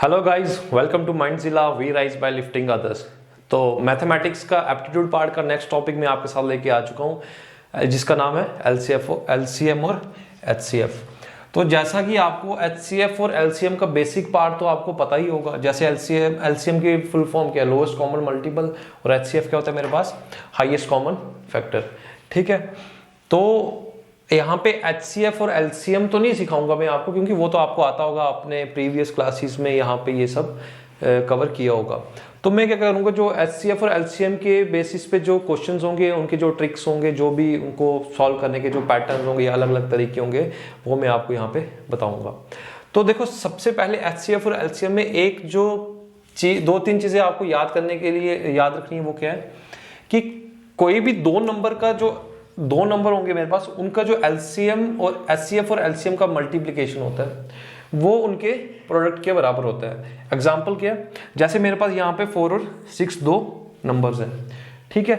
Hello guys, welcome to Mindzilla we rise by lifting others. तो mathematics का aptitude part का next topic मैं आपके साथ लेके आ चुका हूँ, जिसका नाम है एलसीएम और एचसीएफ। तो जैसा कि आपको एचसीएफ और एलसीएम का बेसिक पार्ट तो आपको पता ही होगा। जैसे एलसीएम की फुल फॉर्म क्या है, लोएस्ट कॉमन मल्टीपल, और एचसीएफ क्या होता है मेरे पास, हाईएस्ट कॉमन फैक्टर। ठीक है, तो यहाँ पे एचसीएफ और एलसीएम तो नहीं सिखाऊंगा मैं आपको, क्योंकि वो तो आपको आता होगा अपने प्रीवियस क्लासेस में, यहाँ पे ये सब कवर किया होगा। तो मैं क्या करूँगा, जो एचसीएफ और एलसीएम के बेसिस पे जो क्वेश्चंस होंगे, उनके जो ट्रिक्स होंगे, जो भी उनको सॉल्व करने के जो पैटर्न होंगे, अलग अलग तरीके होंगे, वो मैं आपको यहाँ पे बताऊंगा। तो देखो, सबसे पहले एचसीएफ और एलसीएम में एक जो दो तीन चीजें आपको याद करने के लिए याद रखनी है, वो क्या है कि कोई भी दो नंबर का जो दो नंबर होंगे मेरे पास, उनका जो एलसीएम और एचसीएफ और एलसीएम का मल्टीप्लिकेशन होता है वो उनके प्रोडक्ट के बराबर होता है। एग्जांपल क्या है, जैसे मेरे पास यहाँ पे 4 और 6 दो नंबर्स हैं। ठीक है,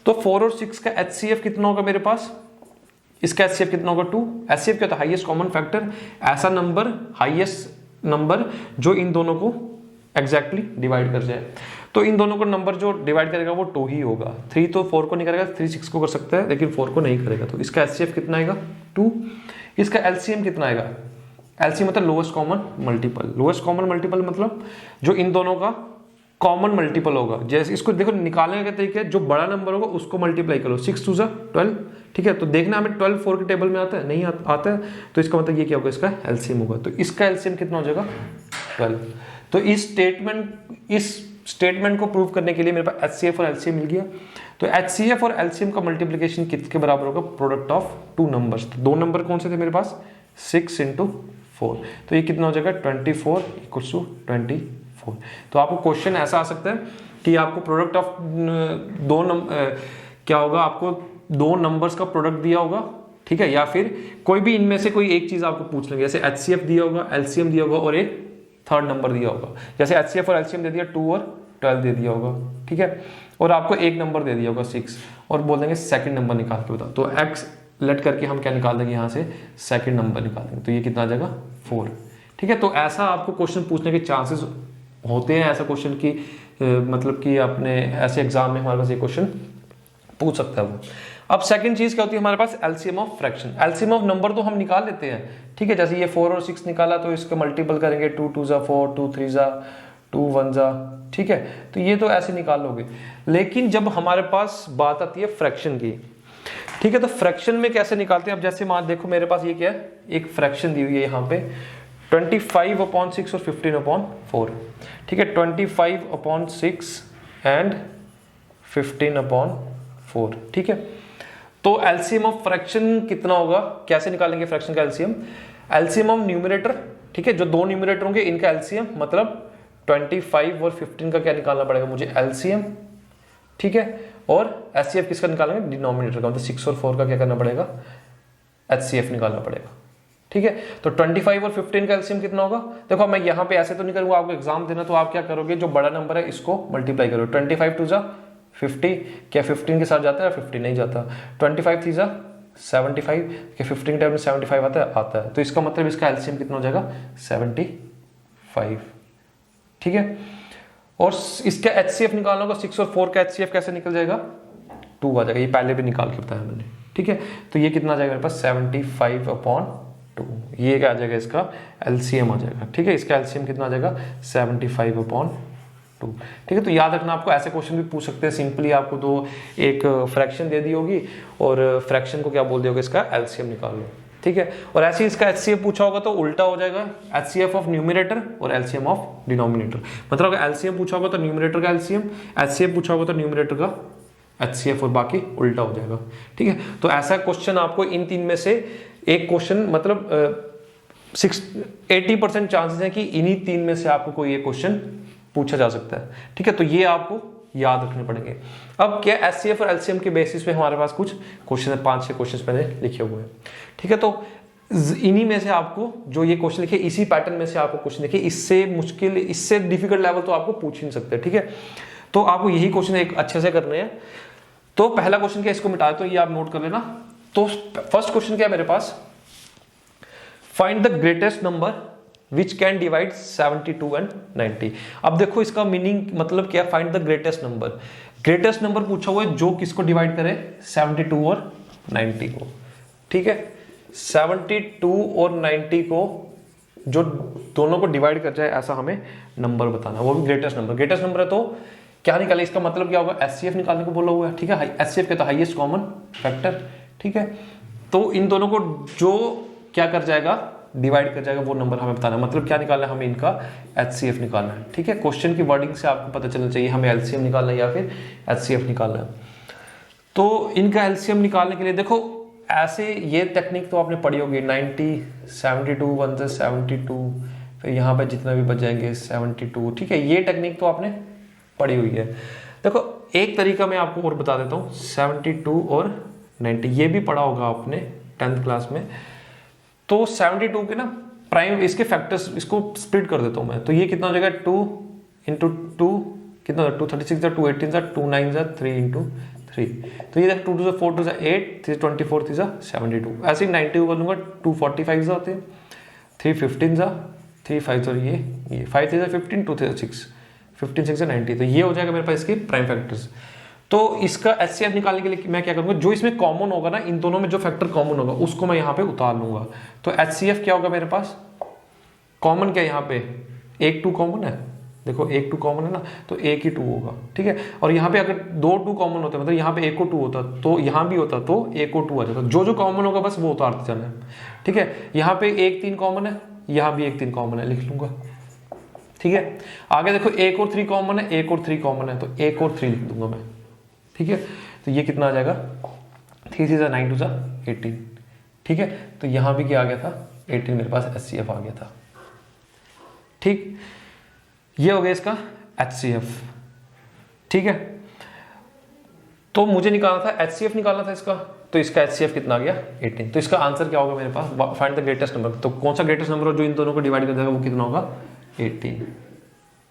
तो 4 और 6 का एचसीएफ कितना होगा मेरे पास, इसका एचसीएफ कितना होगा 2। एचसीएफ क्या होता है, हाईएस्ट कॉमन फैक्टर, ऐसा नंबर, हाईएस्ट नंबर जो इन दोनों को एग्जैक्टली डिवाइड कर जाए। तो इन दोनों को नंबर जो डिवाइड करेगा वो 2 ही होगा। 3 तो 4 को नहीं करेगा, 3 6 को कर सकता है, लेकिन 4 को नहीं करेगा। तो इसका एचसीएफ कितना आएगा 2। इसका एलसीएम कितना आएगा, एलसीएम मतलब lowest common multiple. Lowest common multiple मतलब जो इन दोनों का कॉमन मल्टीपल होगा। जैसे इसको देखो, निकालने का तरीका, जो बड़ा नंबर होगा उसको मल्टीप्लाई करो, 6 2 12। ठीक है, तो देखना हमें 12 4 के टेबल में आता है, नहीं आता है, तो इसका मतलब ये क्या होगा, इसका एलसीएम होगा। तो इसका एलसीएम कितना हो जाएगा 12। तो इस स्टेटमेंट को प्रूव करने के लिए मेरे पास एचसीएफ और एलसीएम मिल गया। तो एचसीएफ और एलसीएम का मल्टीप्लिकेशन किसके बराबर होगा, प्रोडक्ट ऑफ टू नंबर्स। तो दो नंबर कौन से थे मेरे पास, 6 × 4। तो ये कितना हो जाएगा 24 = 24। तो आपको क्वेश्चन ऐसा आ सकता है कि आपको प्रोडक्ट ऑफ क्या होगा, आपको दो नंबर्स का प्रोडक्ट दिया होगा। ठीक है, या फिर कोई भी इनमें से कोई एक चीज आपको पूछ लेंगे, जैसे एचसीएफ दिया होगा, एलसीएम दिया होगा और एक थर्ड नंबर दिया होगा। जैसे एचसीएफ और एलसीएम दे दिया 2 और 12 दे दिया होगा। ठीक है, और आपको एक नंबर दे दिया होगा 6, और बोल देंगे सेकंड नंबर निकाल के बताओ। तो एक्स लेट करके हम क्या निकाल देंगे, यहाँ से सेकंड नंबर निकाल देंगे। तो ये कितना आ जाएगा 4। ठीक है, तो ऐसा आपको क्वेश्चन पूछने के चांसेस होते हैं। ऐसा क्वेश्चन की मतलब कि अपने ऐसे एग्जाम में हमारे पास ये क्वेश्चन पूछ सकता है वो। अब सेकंड चीज क्या होती है हमारे पास, LCM of fraction. LCM of number तो हम निकाल लेते हैं। ठीक है, जैसे ये 4 और 6 निकाला, तो इसको मल्टीपल करेंगे, 2 2 = 4, 2 3 = 2 1 = ठीक है, तो ये तो ऐसे निकाल लोगे। लेकिन जब हमारे पास बात आती है फ्रैक्शन की, ठीक है, तो फ्रैक्शन में कैसे निकालते हैं। अब जैसे मान देखो, मेरे पास ये क्या है, एक फ्रैक्शन दी हुई है यहाँ पे 25/6 और 15/4। ठीक है, 25/6 एंड 15/4। ठीक है, तो एलसीएम ऑफ फ्रैक्शन कितना होगा, कैसे निकालेंगे फ्रैक्शन का एलसीएम, एलसीएम ऑफ न्यूमरेटर। ठीक है, जो दो न्यूमरेटर होंगे इनका एलसीएम, मतलब 25 और 15 का क्या निकालना पड़ेगा मुझे, एलसीएम। ठीक है, और एचसीएफ किसका निकालेंगे, डिनोमिनेटर का, मतलब 6 और 4 का क्या करना पड़ेगा, एचसीएफ निकालना पड़ेगा। ठीक है, तो 25 और 15 का एलसीएम कितना होगा। देखो, मैं यहाँ पे ऐसे तो नहीं करूंगा, आपको एग्जाम देना, तो आप क्या करोगे, जो बड़ा नंबर है इसको मल्टीप्लाई करो। 25 2 = 50, क्या 15 के साथ जाता है, 50 नहीं जाता। 25 3 = 75, क्या 15 टाइम में 75 आता है। तो इसका मतलब इसका एलसीएम कितना हो जाएगा 75। ठीक है, और इसका एचसीएफ निकालना होगा, 6 और 4 का एचसीएफ कैसे निकल जाएगा, 2 आ जाएगा। ये पहले भी निकाल के बताया मैंने। ठीक है, तो ये कितना आ जाएगा मेरे पास 75/2। ये क्या आ जाएगा, इसका एलसीएम आ जाएगा। ठीक है, इसका एलसीएम कितना आ जाएगा 75/2। ठीक है, तो याद रखना, आपको ऐसे क्वेश्चन भी पूछ सकते हैं। सिंपली आपको दो एक फ्रैक्शन दे दी होगी और फ्रैक्शन को क्या बोल दिया होगा, इसका एलसीएम निकाल लो। ठीक है, और ऐसे ही इसका एचसीएफ पूछा होगा तो उल्टा हो जाएगा, एचसीएफ ऑफ न्यूमरेटर और एलसीएम ऑफ डिनोमिनेटर। मतलब अगर एलसीएम पूछा होगा तो न्यूमरेटर का एलसीएम, एचसीएफ पूछा होगा तो न्यूमरेटर का एचसीएफ, और बाकी उल्टा हो जाएगा। ठीक है, तो ऐसा क्वेश्चन आपको इन तीन में से एक क्वेश्चन, मतलब 80% चांसेस है कि इन्हीं तीन में से आपको कोई एक क्वेश्चन पूछा जा सकता है। ठीक है, तो ये आपको याद रखने पड़ेंगे। अब क्या एचसीएफ और एलसीएम के बेसिस पे हमारे पास कुछ क्वेश्चन है, 5-6 क्वेश्चन मैंने लिखे हुए हैं। ठीक है, तो इन्हीं में से आपको जो ये क्वेश्चन लिखे, इसी पैटर्न में से आपको क्वेश्चन लिखे, इससे मुश्किल, इससे डिफिकल्ट लेवल तो आपको पूछ ही नहीं सकते। ठीक है, तो आपको यही क्वेश्चन एक अच्छे से करने हैं। तो पहला क्वेश्चन क्या, इसको मिटा, तो ये आप नोट कर लेना। तो फर्स्ट क्वेश्चन क्या है मेरे पास, find the greatest number which can divide 72 and 90। अब देखो इसका मीनिंग मतलब क्या, find the greatest number. Greatest number पूछा हुआ है जो किसको डिवाइड करे, 72 और 90 को। ठीक है, 72 और 90 को जो दोनों को डिवाइड कर जाए ऐसा हमें नंबर बताना, वो भी ग्रेटेस्ट नंबर। ग्रेटेस्ट नंबर है तो क्या निकाले, इसका मतलब क्या होगा, एचसीएफ निकालने को बोला हुआ है। ठीक है, एचसीएफ कहता है हाईएस्ट कॉमन फैक्टर। ठीक है, तो इन दोनों को जो क्या कर जाएगा, डिवाइड कर जाएगा, वो नंबर हमें बताना है। मतलब क्या निकालना है हमें, इनका एचसीएफ निकालना है। ठीक है, क्वेश्चन की वर्डिंग से आपको पता चलना चाहिए हमें एलसीएम निकालना है या फिर एचसीएफ निकालना है। तो इनका एलसीएम निकालने के लिए देखो ऐसे, ये टेक्निक तो आपने पढ़ी होगी, 90 72 1 से 72, फिर यहाँ पे जितना भी बच जाएंगे 72। ठीक है, ये टेक्निक तो आपने पढ़ी हुई है। देखो एक तरीका मैं आपको और बता देता हूँ, 72 और 90 ये भी पढ़ा होगा आपने 10th क्लास में। तो 72 के ना प्राइम इसके फैक्टर्स, इसको स्प्लिट कर देता हूँ मैं। तो ये कितना हो जाएगा, 2 इंटू 2 कितना होगा, 2 36 2 18 2 9 3 इंटू 3। तो ये 2 2 4 2 8 3 24 3 72। ऐसे ही 90 कर लूंगा, 2 45 होते हैं, 3 15 3 5 और ये 5 3 15 2 3 6 15 6 90। तो ये हो जाएगा मेरे पास इसके प्राइम फैक्टर्स। तो इसका एचसीएफ निकालने के लिए मैं क्या करूंगा, जो इसमें कॉमन होगा ना, इन दोनों में जो फैक्टर कॉमन होगा उसको मैं यहाँ पे उतार लूंगा। तो एचसीएफ क्या होगा मेरे पास, कॉमन क्या है यहाँ पे, 1 2 कॉमन है, देखो 1 2 कॉमन है ना, तो 1 ही 2 होगा। ठीक है, और यहाँ पे अगर 2 2 कॉमन होता मतलब यहाँ पे 1 को 2 होता तो यहाँ भी होता, तो 1 को 2 आ जाता। जो जो कॉमन होगा बस वो उतारते जाना है। ठीक है, यहाँ पे 1 3 कॉमन है, यहाँ भी 1 3 कॉमन है, लिख लूंगा। ठीक है, आगे देखो 1 और 3 कॉमन है, 1 और 3 कॉमन है, तो 1 और 3 लिख दूंगा मैं। ठीक है, तो ये कितना आ जाएगा, 3 3 9 2 18। ठीक है, तो यहाँ भी क्या आ गया था, 18 मेरे पास एचसीएफ आ गया था। ठीक, ये हो गया इसका एचसीएफ। ठीक है, तो मुझे निकालना था एचसीएफ निकालना था इसका, तो इसका एचसीएफ कितना आ गया, 18। तो इसका आंसर क्या होगा मेरे पास, फाइंड द ग्रेटेस्ट नंबर। तो कौन सा ग्रेटेस्ट नंबर हो जो इन दोनों को डिवाइड कर देगा, वो कितना होगा, 18।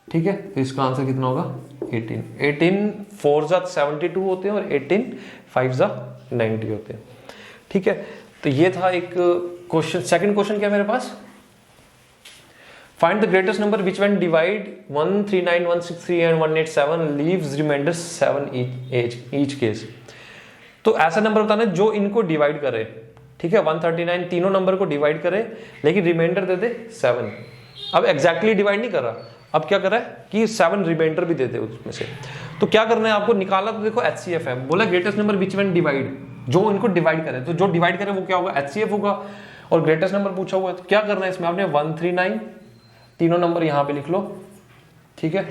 ठीक है, तो इसका आंसर कितना होगा, 18। 18 4 72 होते हैं और 18 5 90 होते हैं। ठीक है, तो ये था एक क्वेश्चन। सेकंड क्वेश्चन क्या है मेरे पास, find the greatest number which when divide 139 163 and 187 leaves remainder 7 each case. तो ऐसा नंबर बताना जो इनको डिवाइड करे। ठीक है, 139 तीनों नंबर को डिवाइड करे लेकिन रिमाइंडर दे दे 7। अब एग्जैक्टली डिवाइड नहीं कर रहा, अब क्या कर रहा है कि 7 रिमाइंडर भी देते उसमें से। तो क्या करना है आपको, निकाला तो देखो एचसीएफ है, बोला greatest number which when divide, जो इनको डिवाइड करे, तो जो डिवाइड करे वो क्या होगा, एचसीएफ होगा। और ग्रेटेस्ट नंबर पूछा हुआ है तो क्या करना है इसमें, आपने 139 तीनों नंबर यहां पे लिख लो। ठीक है,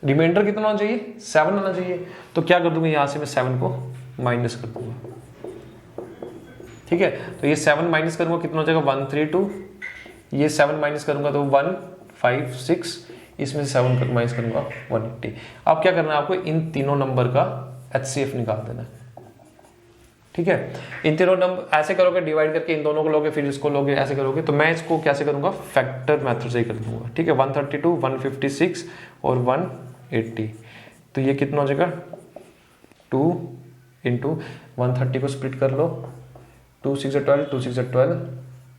रिमाइंडर कितना होना चाहिए, 7 होना चाहिए। तो क्या कर दूंगा, यहां से मैं 7 को माइनस कर दूंगा। ठीक है, तो ये 7 माइनस करूंगा कितना हो जाएगा, 132। ये 7 माइनस करूंगा तो 156, इसमें से 7 माइनस करूंगा 180। अब क्या करना है आपको, इन तीनों नंबर का एचसीएफ निकाल देना है। ठीक है, इन तीनों नंबर ऐसे करोगे, डिवाइड करके इन दोनों को लोगे, फिर इसको लोगे, ऐसे करोगे। तो मैं इसको कैसे करूंगा, फैक्टर मेथड से ही कर दूंगा। ठीक है, 132 156 और 180। तो ये कितना हो जाएगा, 2 इंटू 130 को स्प्लिट कर लो, 2 6 12 2 6 12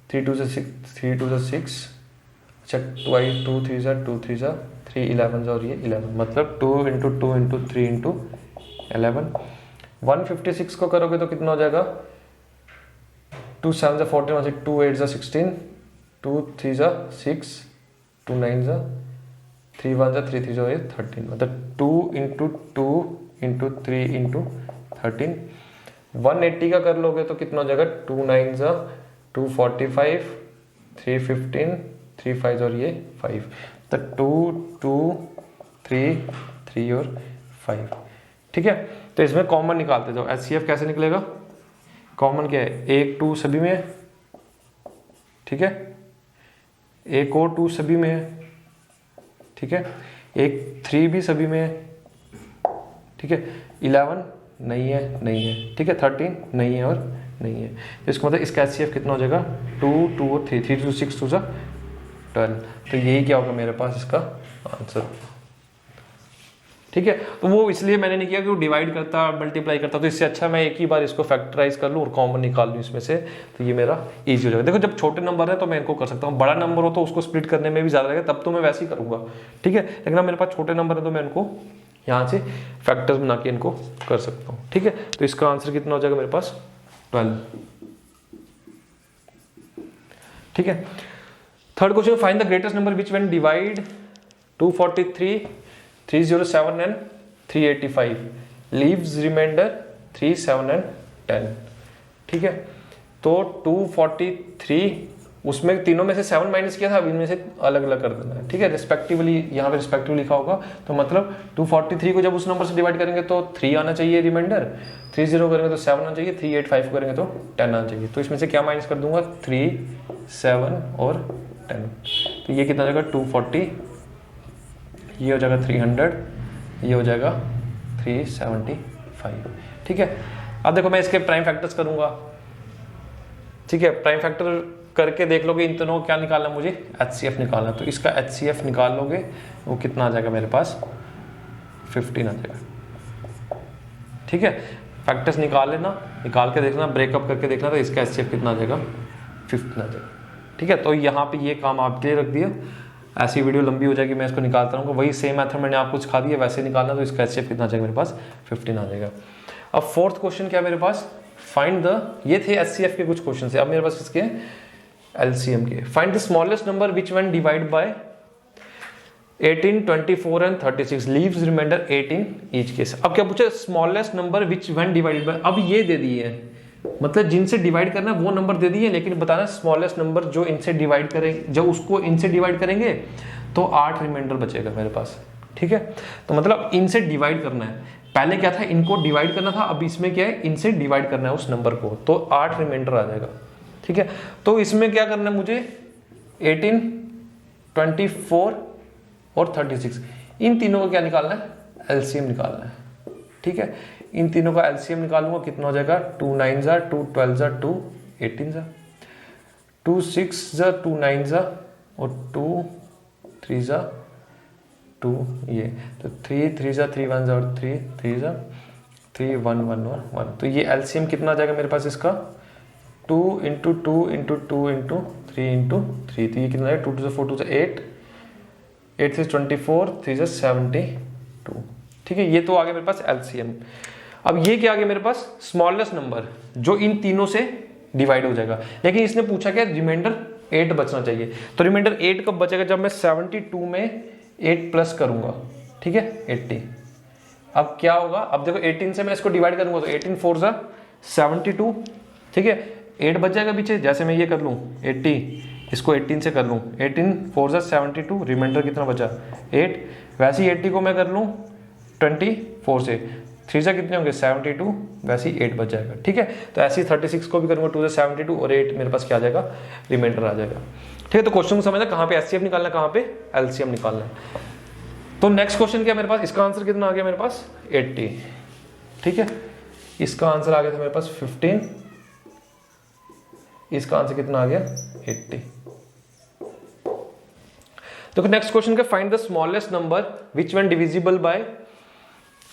3 2 6 3 2 6, अच्छा 2 3 2 3 3 11 और ये 11, मतलब 2 इंटू 2 इंटू 3 इंटू 11। 156 को करोगे तो कितना हो जाएगा, 2 7 14 2 8 16 2 3 6 2 9 3 1 3 3 13, मतलब 2 इंटू 2 इंटू 3 इंटू 13। 180 का कर लोगे तो कितना हो जाएगा, 2 9 245 3 15 3 5 और ये 5, तो 2 2 3 3 और 5। ठीक है, तो इसमें कॉमन निकालते जाओ। एचसीएफ कैसे निकलेगा, कॉमन क्या है, 1 2 सभी में है। ठीक है, 1 और 2 सभी में है। ठीक है, 1 3 भी सभी में है। ठीक है, 11 नहीं है, नहीं है। ठीक है, 13 नहीं है और नहीं है। तो इसका मतलब इसका एचसीएफ कितना हो जाएगा, 2 2 और 3 3 2 6 2 12। तो यही क्या होगा मेरे पास इसका आंसर। ठीक है। तो वो इसलिए मैंने नहीं किया कि वो डिवाइड करता मल्टीप्लाई करता, तो इससे अच्छा मैं एक ही बार इसको फैक्टराइज कर लूँ और कॉमन निकाल लूँ इसमें से, तो ये मेरा ईजी हो जाएगा। देखो जब छोटे नंबर है तो मैं इनको कर सकता हूँ, बड़ा नंबर हो तो उसको स्प्लिट करने में भी ज़्यादा लगेगा, तब तो मैं वैसे ही करूँगा, ठीक है। लेकिन अब मेरे पास छोटे नंबर है तो मैं इनको यहाँ से फैक्टर्स बना के इनको कर सकता हूँ, ठीक है। तो इसका आंसर कितना हो जाएगा मेरे पास 12, ठीक है। Third question, find the greatest number which when divide 243, 307 and 385 leaves remainder 3, 7 and 10, ठीक है। तो 243 उसमें तीनों में से 7 माइनस किया था, अब इनमें से अलग अलग कर देना है, ठीक है। रिस्पेक्टिवली यहाँ पे रिस्पेक्टिवली लिखा होगा, तो मतलब 243 को जब उस नंबर से डिवाइड करेंगे तो 3 आना चाहिए रिमाइंडर, 30 करेंगे तो 7 आना चाहिए, 385 को करेंगे तो 10 आना चाहिए। तो इसमें से क्या माइनस कर दूंगा, 3, 7 और 10, तो ये कितना हो जाएगा 240, ये हो जाएगा 300, ये हो जाएगा 375, ठीक है। अब देखो मैं इसके प्राइम फैक्टर्स करूंगा, ठीक है। प्राइम फैक्टर करके देख लोगे इन दोनों को क्या निकालना है, मुझे HCF निकालना, तो इसका HCF निकाल लोगे वो कितना आ जाएगा मेरे पास 15 आ जाएगा, ठीक है। फैक्टर्स निकाल लेना, निकाल के देखना, ब्रेकअप करके देखना, तो इसका HCF कितना आ जाएगा 15 आ जाएगा, ठीक है। तो यहाँ पे ये काम आपके लिए रख दिया, ऐसी वीडियो लंबी हो जाएगी, मैं इसको निकालता रहूँगा, वही सेम मेथड मैंने आपको सिखा दिया वैसे निकालना, तो इसका HCF कितना आ जाएगा मेरे पास 15 आ जाएगा। अब फोर्थ क्वेश्चन क्या मेरे पास, फाइंड द, ये थे HCF के कुछ क्वेश्चन है, अब मेरे पास इसके LCM के, find the smallest number which when divide by 18, 24 and 36 leaves remainder 8 in each case. अब क्या पूछा, smallest number which when divided by, अब ये दे दिए है, मतलब जिनसे डिवाइड करना है वो नंबर दे दिए, लेकिन बताना स्मॉलेस्ट नंबर जो इनसे डिवाइड करेंगे, जब उसको इनसे डिवाइड करेंगे तो 8 रिमाइंडर बचेगा मेरे पास, ठीक है। तो मतलब इनसे डिवाइड करना है, पहले क्या था इनको डिवाइड करना था, अब इसमें क्या है इनसे डिवाइड करना है उस नंबर को, तो 8 रिमाइंडर आ जाएगा, ठीक है। तो इसमें क्या करना है मुझे 18, 24 और 36, इन तीनों को क्या निकालना है, LCM निकालना है, ठीक है। इन तीनों का LCM निकालूंगा, कितना हो जाएगा 2 9 जा 2 12 जा 2 18 जा 2 6 जा 2 9 जा और 2 3 जा 2, ये तो 3 3 जा 3 1 जा और 3 3 जा 3 1 1 और 1, तो ये LCM कितना आ जाएगा मेरे पास इसका 2 इंटू 2 इंटू 2 इंटू 3 इंटू 3, तो ये कितना है 2 2 से 4 2 से 8 8 से 24 3 से 72, ठीक है। ये तो आ गया मेरे पास LCM। अब ये क्या आ गया मेरे पास, स्मॉलेस्ट नंबर जो इन तीनों से डिवाइड हो जाएगा, लेकिन इसने पूछा क्या रिमाइंडर 8 बचना चाहिए, तो रिमाइंडर 8 कब बचेगा, जब मैं 72 में 8 प्लस करूंगा, ठीक है 80। अब क्या होगा, अब देखो 18 से मैं इसको डिवाइड करूंगा तो 18 4 जा 72, ठीक है, 8 बच जाएगा पीछे, जैसे मैं ये कर लूँ 80, इसको 18 से कर लूँ 18 4 जा 72, रिमाइंडर कितना बचा 8, वैसे ही 80 को मैं कर लूँ 24 से, 3 से कितने होंगे 72, वैसे ही 8 बच जाएगा, ठीक है। तो ऐसे ही 36 को भी करूँगा 2 से 72 और 8 मेरे पास क्या आ जाएगा रिमाइंडर आ जाएगा, ठीक है। तो क्वेश्चन को समझना कहाँ पे HCF निकालना है, कहाँ पे LCM निकालना है। तो नेक्स्ट क्वेश्चन क्या मेरे पास, इसका आंसर कितना आ गया मेरे पास 80, ठीक है। इसका आंसर आ गया था मेरे पास 15, इसका आंसर कितना आ गया 80। देखो नेक्स्ट क्वेश्चन का, find the smallest number which when divisible by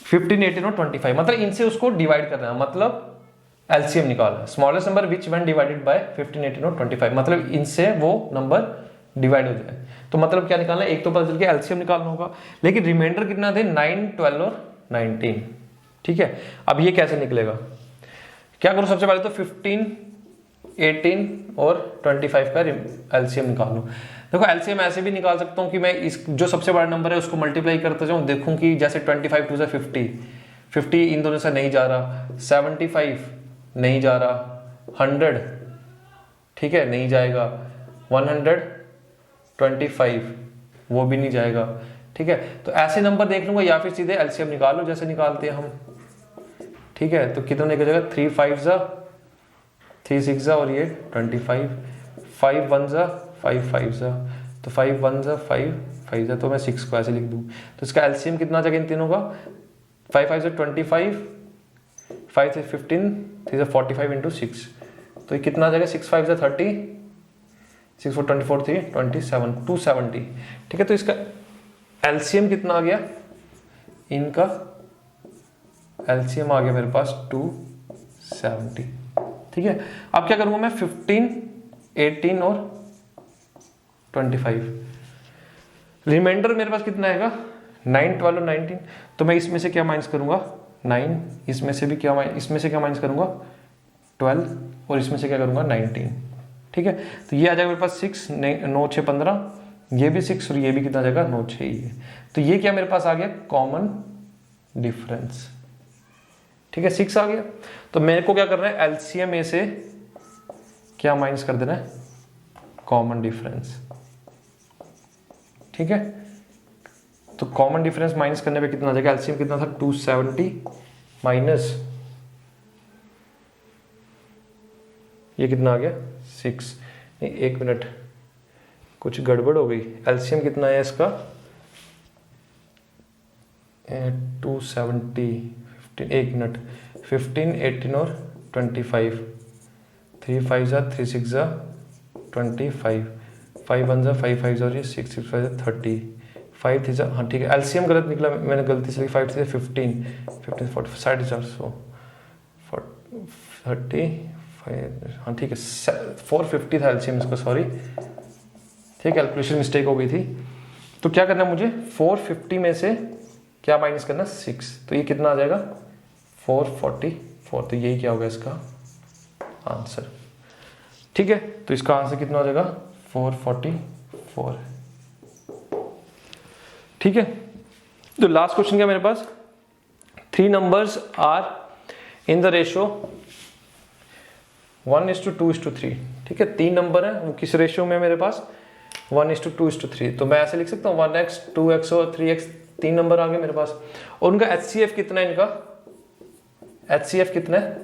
15, 18 और 25, मतलब इनसे उसको डिवाइड करना है, मतलब LCM निकालना है। Smallest number which when divided bye 15, 18 और 25, मतलब इनसे वो नंबर डिवाइड हो जाए, तो मतलब क्या निकालना है, एक तो पता चल गया LCM निकालना होगा, लेकिन रिमाइंडर कितना थे 9, 12 और 19, ठीक है। अब ये कैसे निकलेगा, क्या करूं, सबसे पहले तो 15, 18 और 25 का LCM निकाल लूं। देखो LCM ऐसे भी निकाल सकता हूं कि मैं इस जो सबसे बड़ा नंबर है उसको मल्टीप्लाई करते जाऊं, देखूं कि जैसे 25 2 से 50, 50 इन दोनों से नहीं जा रहा, 75 नहीं जा रहा, 100 ठीक है नहीं जाएगा, 125 वो भी नहीं जाएगा, ठीक है। तो ऐसे नंबर देख लूंगा या फिर सीधे LCM निकाल लो जैसे निकालते हैं हम, ठीक है। तो कितना निकल जाएगा 3 5 जा 3 6 जा और ये 25, 5 1 जा 5 5 जा, तो 5 1 जा 5 5 जा, तो मैं 6 को ऐसे लिख दूं, तो इसका LCM कितना आ जाएगा इन तीनों का 5 5 से 25, 5 से 15, 3 से 45 इंटू 6, तो ये कितना आ जाएगा 6 5 से 30, 6 4 24 3 27 270, ठीक है। तो इसका LCM कितना आ गया इनका एलसीएम आ गया मेरे पास 270। ठीक है, अब क्या करूंगा मैं 15, 18 और 25, रिमाइंडर मेरे पास कितना आएगा 9, 12 और 19। तो मैं इसमें से क्या माइनस करूंगा 9, इसमें से क्या माइनस करूंगा 12 और इसमें से क्या करूंगा 19। ठीक है, तो ये आ जाएगा मेरे पास 6, 9 6 15, ये भी 6 और ये भी कितना आ जाएगा 9 6 ये। तो ये क्या मेरे पास आ गया कॉमन डिफरेंस। ठीक है, 6 आ गया। तो मेरे को क्या करना है एलसीएम में से क्या माइनस कर देना है कॉमन डिफरेंस। ठीक है, तो कॉमन डिफरेंस माइनस करने पे कितना आ जाएगा, एलसीएम कितना था 270 माइनस ये कितना आ गया 6, नहीं 1 मिनट कुछ गड़बड़ हो गई। एलसीएम कितना है इसका 270, 15, 1 मिनट 15, 18 और 25, 3 5 जा 3 6 जा 25, 5 1 जा 5 5 जा और ये 6 6 5 जा 30, 5 3 जा, हाँ ठीक है एलसीएम गलत निकला, मैंने गलती से 5 से 15 15 40 450 30, हाँ ठीक है 450 था एलसीएम इसका, सॉरी ठीक है कैलकुलेशन मिस्टेक हो गई थी। तो क्या करना है मुझे 450 में से क्या माइनस करना 6, तो ये कितना आ जाएगा 444। तो यही क्या होगा इसका आंसर। ठीक है, तो इसका आंसर कितना हो जाएगा 444। ठीक है, तो लास्ट क्वेश्चन क्या मेरे पास 3 numbers are in the ratio 1:2:3। ठीक है, 3 नंबर है वो किस रेशियो में मेरे पास 1:2:3। तो मैं ऐसे लिख सकता हूँ 1x 2x और 3x, 3 नंबर आ गए मेरे पास। और उनका HCF कितना है, इनका HCF कितना है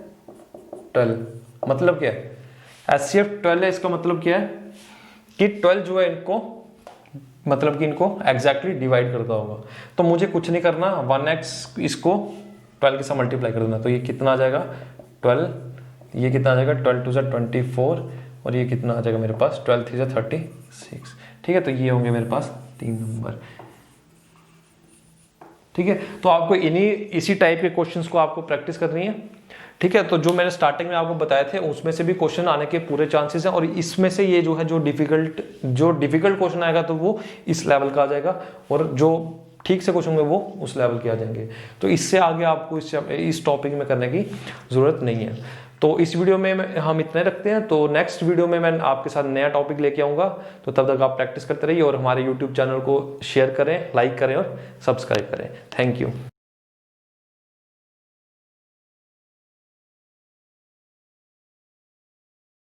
12। मतलब क्या है HCF 12 है, इसका मतलब क्या है कि 12 जो है इनको मतलब कि इनको एग्जैक्टली डिवाइड करता होगा। तो मुझे कुछ नहीं करना 1x इसको 12 के साथ मल्टीप्लाई कर देना। तो ये कितना आ जाएगा 12, ये कितना आ जाएगा 12 2 जा 24 और ये कितना आ जाएगा मेरे पास 12 3 जा 36। ठीक है, तो ये होंगे मेरे पास 3 नंबर। ठीक है, तो आपको इसी टाइप के क्वेश्चंस को आपको प्रैक्टिस करनी है। ठीक है, तो जो मैंने स्टार्टिंग में आपको बताए थे उसमें से भी क्वेश्चन आने के पूरे चांसेस हैं और इसमें से ये जो है जो डिफिकल्ट क्वेश्चन आएगा तो वो इस लेवल का आ जाएगा और जो ठीक से क्वेश्चन होंगे वो उस लेवल के आ जाएंगे। तो इससे आगे आपको इस टॉपिक में करने की जरूरत नहीं है। तो इस वीडियो में हम इतने रखते हैं। तो नेक्स्ट वीडियो में मैं आपके साथ नया टॉपिक लेके आऊंगा। तो तब तक आप प्रैक्टिस करते रहिए और हमारे यूट्यूब चैनल को शेयर करें, लाइक करें और सब्सक्राइब करें। Thank you.